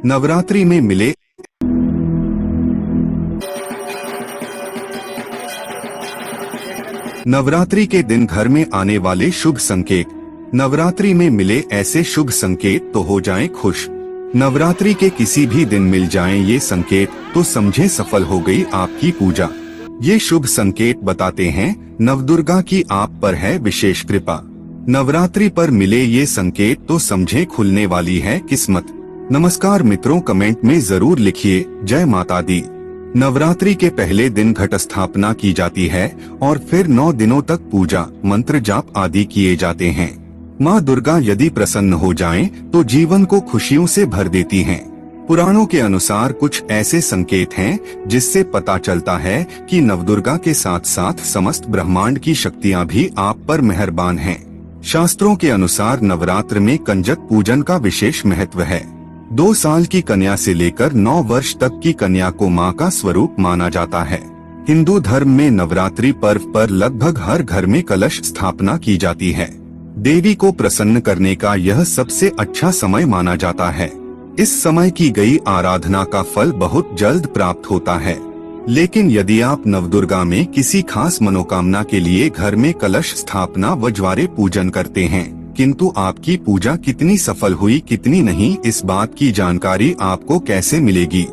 नवरात्रि में मिले नवरात्रि के दिन घर में आने वाले शुभ संकेत। नवरात्रि में मिले ऐसे शुभ संकेत तो हो जाएं खुश। नवरात्रि के किसी भी दिन मिल जाएं ये संकेत तो समझे सफल हो गई आपकी पूजा। ये शुभ संकेत बताते हैं नवदुर्गा की आप पर है विशेष कृपा। नवरात्रि पर मिले ये संकेत तो समझे खुलने वाली है किस्मत। नमस्कार मित्रों, कमेंट में जरूर लिखिए जय माता दी। नवरात्रि के पहले दिन घट स्थापना की जाती है और फिर 9 दिनों तक पूजा मंत्र जाप आदि किए जाते हैं। माँ दुर्गा यदि प्रसन्न हो जाएं तो जीवन को खुशियों से भर देती हैं। पुराणों के अनुसार कुछ ऐसे संकेत हैं जिससे पता चलता है कि नवदुर्गा के साथ साथ समस्त ब्रह्मांड की शक्तियाँ भी आप पर मेहरबान हैं। शास्त्रों के अनुसार नवरात्र में कंजक पूजन का विशेष महत्व है। 2 साल की कन्या से लेकर 9 वर्ष तक की कन्या को मां का स्वरूप माना जाता है। हिंदू धर्म में नवरात्रि पर्व पर लगभग हर घर में कलश स्थापना की जाती है। देवी को प्रसन्न करने का यह सबसे अच्छा समय माना जाता है। इस समय की गई आराधना का फल बहुत जल्द प्राप्त होता है। लेकिन यदि आप नवदुर्गा में किसी खास मनोकामना के लिए घर में कलश स्थापना व ज्वारे पूजन करते हैं, किंतु आपकी पूजा कितनी सफल हुई कितनी नहीं, इस बात की जानकारी आपको कैसे मिलेगी?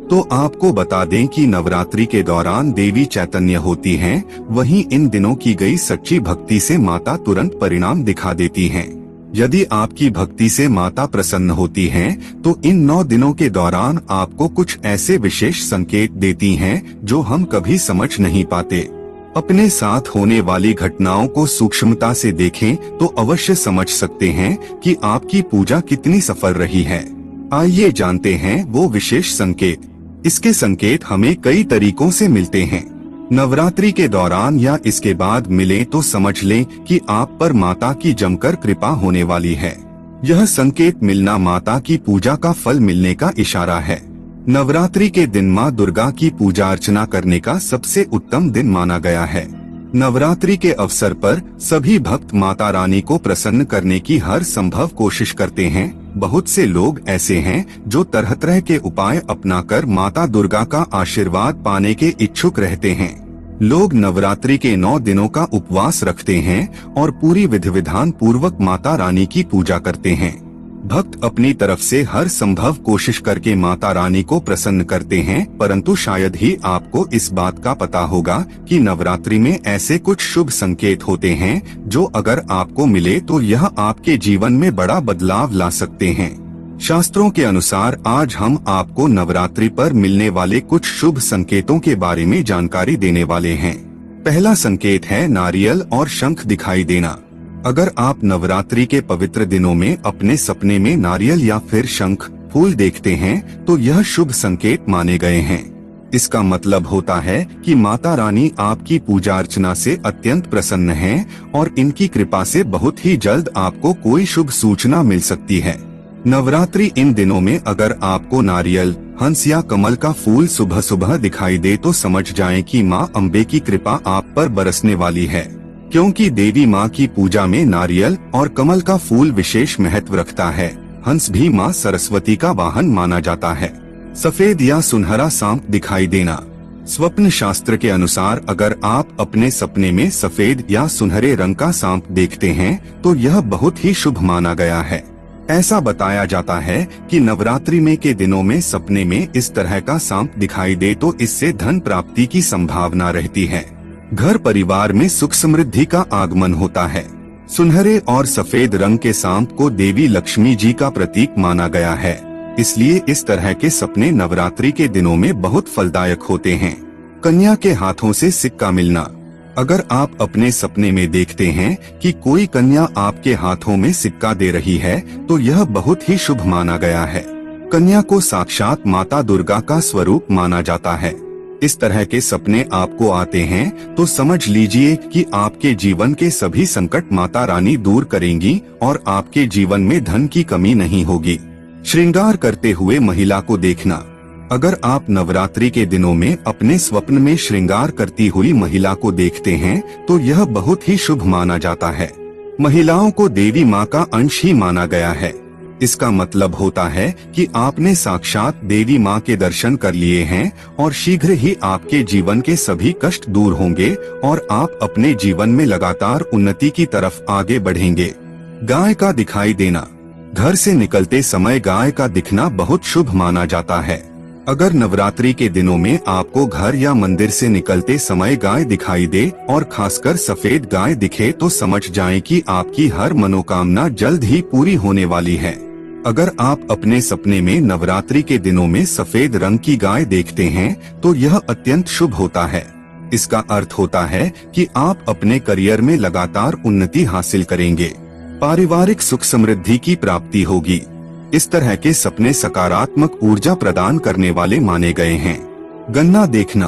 तो आपको बता दें कि नवरात्रि के दौरान देवी चैतन्य होती हैं, वहीं इन दिनों की गई सच्ची भक्ति से माता तुरंत परिणाम दिखा देती हैं। यदि आपकी भक्ति से माता प्रसन्न होती हैं, तो इन 9 दिनों के दौरान आपको कुछ ऐसे विशेष संकेत देती हैं जो हम कभी समझ नहीं पाते। अपने साथ होने वाली घटनाओं को सूक्ष्मता से देखें तो अवश्य समझ सकते हैं कि आपकी पूजा कितनी सफल रही है। आइए जानते हैं वो विशेष संकेत। इसके संकेत हमें कई तरीकों से मिलते हैं। नवरात्रि के दौरान या इसके बाद मिले तो समझ लें कि आप पर माता की जमकर कृपा होने वाली है। यह संकेत मिलना माता की पूजा का फल मिलने का इशारा है। नवरात्रि के दिन माँ दुर्गा की पूजा अर्चना करने का सबसे उत्तम दिन माना गया है। नवरात्रि के अवसर पर सभी भक्त माता रानी को प्रसन्न करने की हर संभव कोशिश करते हैं। बहुत से लोग ऐसे हैं जो तरह तरह के उपाय अपनाकर माता दुर्गा का आशीर्वाद पाने के इच्छुक रहते हैं। लोग नवरात्रि के 9 दिनों का उपवास रखते हैं और पूरी विधि विधान पूर्वक माता रानी की पूजा करते हैं। भक्त अपनी तरफ से हर संभव कोशिश करके माता रानी को प्रसन्न करते हैं, परंतु शायद ही आपको इस बात का पता होगा कि नवरात्रि में ऐसे कुछ शुभ संकेत होते हैं जो अगर आपको मिले तो यह आपके जीवन में बड़ा बदलाव ला सकते हैं। शास्त्रों के अनुसार आज हम आपको नवरात्रि पर मिलने वाले कुछ शुभ संकेतों के बारे में जानकारी देने वाले हैं। पहला संकेत है नारियल और शंख दिखाई देना। अगर आप नवरात्रि के पवित्र दिनों में अपने सपने में नारियल या फिर शंख फूल देखते हैं तो यह शुभ संकेत माने गए हैं। इसका मतलब होता है कि माता रानी आपकी पूजा अर्चना से अत्यंत प्रसन्न हैं और इनकी कृपा से बहुत ही जल्द आपको कोई शुभ सूचना मिल सकती है। नवरात्रि इन दिनों में अगर आपको नारियल, हंस या कमल का फूल सुबह सुबह दिखाई दे तो समझ जाएं कि माँ अम्बे की कृपा आप पर बरसने वाली है, क्योंकि देवी माँ की पूजा में नारियल और कमल का फूल विशेष महत्व रखता है। हंस भी माँ सरस्वती का वाहन माना जाता है। सफेद या सुनहरा सांप दिखाई देना। स्वप्न शास्त्र के अनुसार अगर आप अपने सपने में सफेद या सुनहरे रंग का सांप देखते हैं तो यह बहुत ही शुभ माना गया है। ऐसा बताया जाता है कि नवरात्रि में के दिनों में सपने में इस तरह का सांप दिखाई दे तो इससे धन प्राप्ति की संभावना रहती है। घर परिवार में सुख समृद्धि का आगमन होता है। सुनहरे और सफेद रंग के सांप को देवी लक्ष्मी जी का प्रतीक माना गया है, इसलिए इस तरह के सपने नवरात्रि के दिनों में बहुत फलदायक होते हैं। कन्या के हाथों से सिक्का मिलना। अगर आप अपने सपने में देखते हैं कि कोई कन्या आपके हाथों में सिक्का दे रही है तो यह बहुत ही शुभ माना गया है। कन्या को साक्षात माता दुर्गा का स्वरूप माना जाता है। इस तरह के सपने आपको आते हैं तो समझ लीजिए कि आपके जीवन के सभी संकट माता रानी दूर करेंगी और आपके जीवन में धन की कमी नहीं होगी। श्रृंगार करते हुए महिला को देखना। अगर आप नवरात्रि के दिनों में अपने स्वप्न में श्रृंगार करती हुई महिला को देखते हैं तो यह बहुत ही शुभ माना जाता है। महिलाओं को देवी माँ का अंश ही माना गया है। इसका मतलब होता है कि आपने साक्षात देवी माँ के दर्शन कर लिए हैं और शीघ्र ही आपके जीवन के सभी कष्ट दूर होंगे और आप अपने जीवन में लगातार उन्नति की तरफ आगे बढ़ेंगे। गाय का दिखाई देना। घर से निकलते समय गाय का दिखना बहुत शुभ माना जाता है। अगर नवरात्रि के दिनों में आपको घर या मंदिर से निकलते समय गाय दिखाई दे और खासकर सफेद गाय दिखे तो समझ जाएं कि आपकी हर मनोकामना जल्द ही पूरी होने वाली है। अगर आप अपने सपने में नवरात्रि के दिनों में सफेद रंग की गाय देखते हैं तो यह अत्यंत शुभ होता है। इसका अर्थ होता है कि आप अपने करियर में लगातार उन्नति हासिल करेंगे। पारिवारिक सुख समृद्धि की प्राप्ति होगी। इस तरह के सपने सकारात्मक ऊर्जा प्रदान करने वाले माने गए हैं। गन्ना देखना।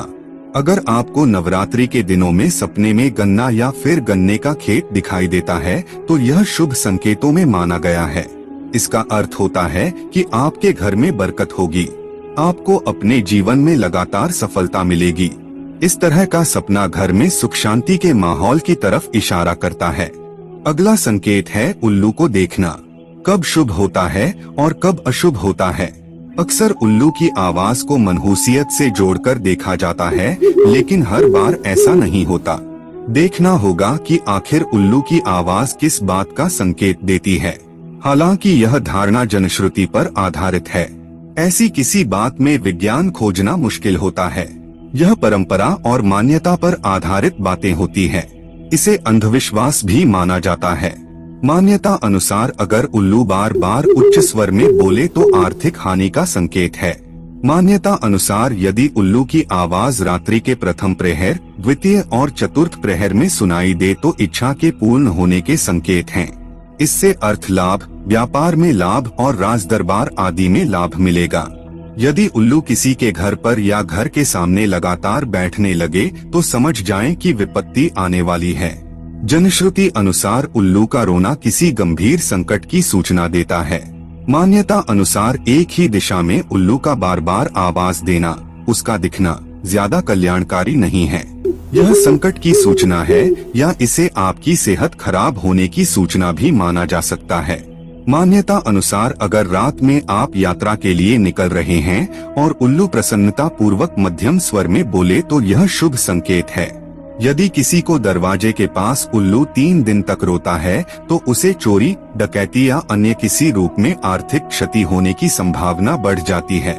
अगर आपको नवरात्रि के दिनों में सपने में गन्ना या फिर गन्ने का खेत दिखाई देता है तो यह शुभ संकेतों में माना गया है। इसका अर्थ होता है कि आपके घर में बरकत होगी। आपको अपने जीवन में लगातार सफलता मिलेगी। इस तरह का सपना घर में सुख शांति के माहौल की तरफ इशारा करता है। अगला संकेत है उल्लू को देखना। कब शुभ होता है और कब अशुभ होता है। अक्सर उल्लू की आवाज को मनहूसियत से जोड़कर देखा जाता है, लेकिन हर बार ऐसा नहीं होता। देखना होगा कि आखिर उल्लू की आवाज किस बात का संकेत देती है। हालांकि यह धारणा जनश्रुति पर आधारित है। ऐसी किसी बात में विज्ञान खोजना मुश्किल होता है। यह परंपरा और मान्यता पर आधारित बातें होती है। इसे अंधविश्वास भी माना जाता है। मान्यता अनुसार अगर उल्लू बार बार उच्च स्वर में बोले तो आर्थिक हानि का संकेत है। मान्यता अनुसार यदि उल्लू की आवाज रात्रि के प्रथम प्रहर, द्वितीय और चतुर्थ प्रहर में सुनाई दे तो इच्छा के पूर्ण होने के संकेत हैं। इससे अर्थ लाभ, व्यापार में लाभ और राज दरबार आदि में लाभ मिलेगा। यदि उल्लू किसी के घर पर या घर के सामने लगातार बैठने लगे तो समझ जाएं कि विपत्ति आने वाली है। जनश्रुति अनुसार उल्लू का रोना किसी गंभीर संकट की सूचना देता है। मान्यता अनुसार एक ही दिशा में उल्लू का बार बार आवाज देना, उसका दिखना ज्यादा कल्याणकारी नहीं है। यह संकट की सूचना है या इसे आपकी सेहत खराब होने की सूचना भी माना जा सकता है। मान्यता अनुसार अगर रात में आप यात्रा के लिए निकल रहे हैं और उल्लू प्रसन्नता पूर्वक मध्यम स्वर में बोले तो यह शुभ संकेत है। यदि किसी को दरवाजे के पास उल्लू 3 दिन तक रोता है तो उसे चोरी, डकैती या अन्य किसी रूप में आर्थिक क्षति होने की संभावना बढ़ जाती है।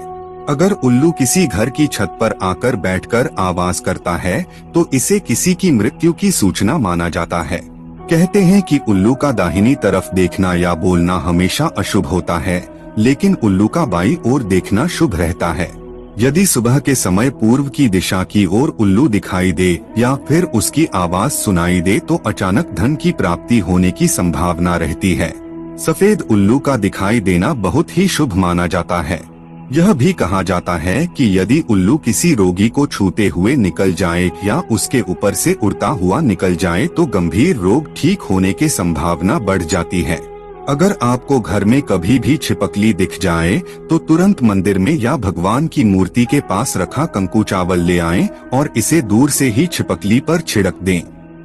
अगर उल्लू किसी घर की छत पर आकर बैठकर आवाज करता है तो इसे किसी की मृत्यु की सूचना माना जाता है। कहते हैं कि उल्लू का दाहिनी तरफ देखना या बोलना हमेशा अशुभ होता है, लेकिन उल्लू का बाईं ओर देखना शुभ रहता है। यदि सुबह के समय पूर्व की दिशा की ओर उल्लू दिखाई दे या फिर उसकी आवाज सुनाई दे तो अचानक धन की प्राप्ति होने की संभावना रहती है। सफेद उल्लू का दिखाई देना बहुत ही शुभ माना जाता है। यह भी कहा जाता है कि यदि उल्लू किसी रोगी को छूते हुए निकल जाए या उसके ऊपर से उड़ता हुआ निकल जाए तो गंभीर रोग ठीक होने की संभावना बढ़ जाती है। अगर आपको घर में कभी भी छिपकली दिख जाए तो तुरंत मंदिर में या भगवान की मूर्ति के पास रखा कंकु चावल ले आएं और इसे दूर से ही छिपकली पर छिड़क दें।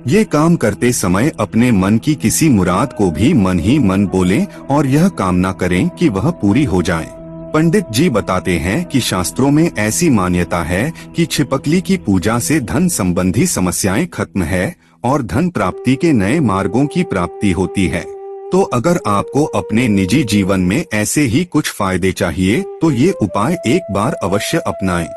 ये काम करते समय अपने मन की किसी मुराद को भी मन ही मन बोलें और यह कामना करें कि वह पूरी हो जाए। पंडित जी बताते हैं कि शास्त्रों में ऐसी मान्यता है कि छिपकली की पूजा से धन संबंधी समस्याएं खत्म है और धन प्राप्ति के नए मार्गों की प्राप्ति होती है। तो अगर आपको अपने निजी जीवन में ऐसे ही कुछ फायदे चाहिए तो ये उपाय एक बार अवश्य अपनाएं।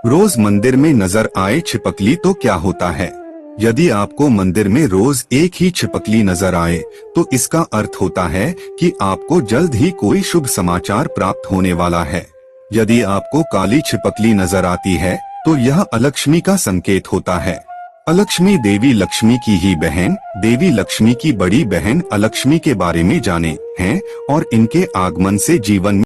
रोज मंदिर में नजर आए छिपकली तो क्या होता है? यदि आपको मंदिर में रोज एक ही छिपकली नजर आए तो इसका अर्थ होता है कि आपको जल्द ही कोई शुभ समाचार प्राप्त होने वाला है। यदि आपको काली छिपकली नजर आती है तो यह अलक्ष्मी का संकेत होता है। अलक्ष्मी देवी लक्ष्मी की ही बहन, देवी लक्ष्मी की बड़ी बहन अलक्ष्मी के बारे में जाने हैं और इनके आगमन से जीवन